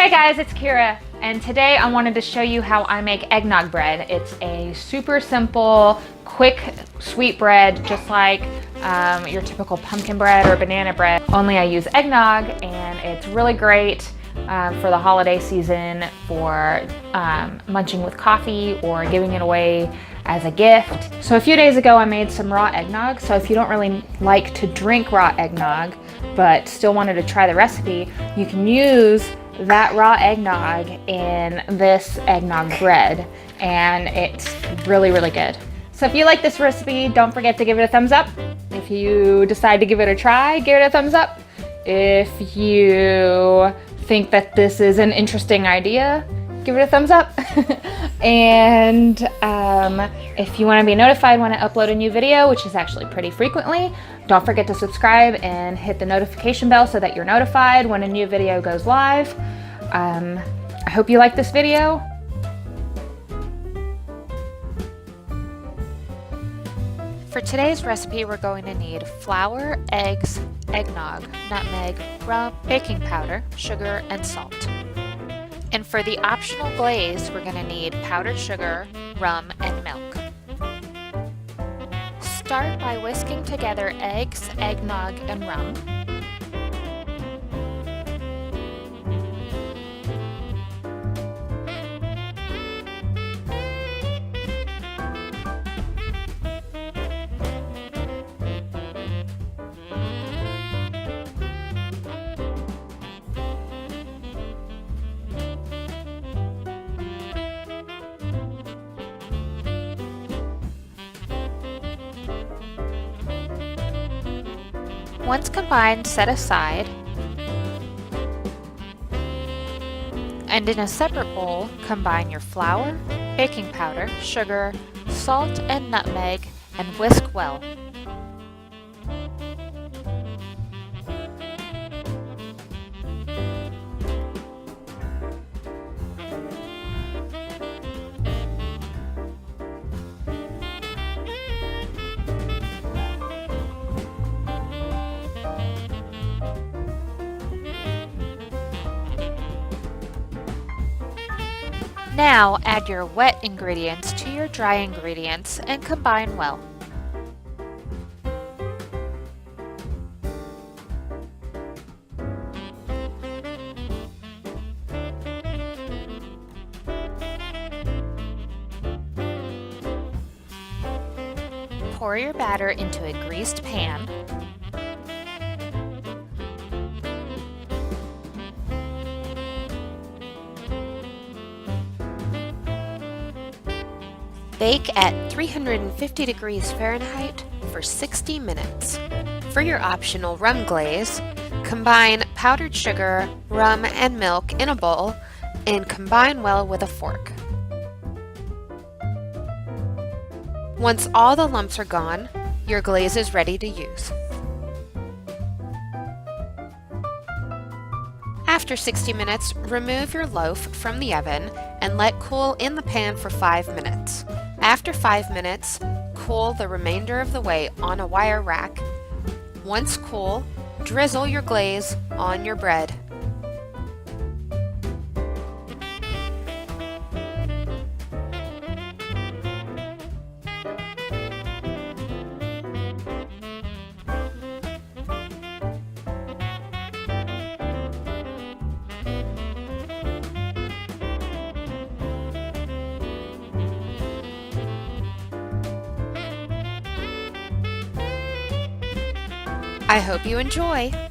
Hey guys, it's Kira, and today I wanted to show you how I make eggnog bread. It's a super simple, quick, sweet bread, just like your typical pumpkin bread or banana bread, only I use eggnog, and it's really great for the holiday season, for munching with coffee or giving it away as a gift. So a few days ago I made some raw eggnog, so if you don't really like to drink raw eggnog but still wanted to try the recipe, you can use that raw eggnog in this eggnog bread, and it's really, really good. So if you like this recipe, don't forget to give it a thumbs up. If you decide to give it a try, give it a thumbs up. If you think that this is an interesting idea, give it a thumbs up. And if you want to be notified when I upload a new video, which is actually pretty frequently, don't forget to subscribe and hit the notification bell so that you're notified when a new video goes live. I hope you like this video. For today's recipe, we're going to need flour, eggs, eggnog, nutmeg, rum, baking powder, sugar, and salt. And for the optional glaze, we're going to need powdered sugar, rum, and milk. Start by whisking together eggs, eggnog, and rum. Once combined, set aside, and in a separate bowl, combine your flour, baking powder, sugar, salt, and nutmeg, and whisk well. Now add your wet ingredients to your dry ingredients and combine well. Pour your batter into a greased pan. Bake at 350 degrees Fahrenheit for 60 minutes. For your optional rum glaze, combine powdered sugar, rum, and milk in a bowl and combine well with a fork. Once all the lumps are gone, your glaze is ready to use. After 60 minutes, remove your loaf from the oven and let cool in the pan for 5 minutes. After 5 minutes, cool the remainder of the way on a wire rack. Once cool, drizzle your glaze on your bread. I hope you enjoy!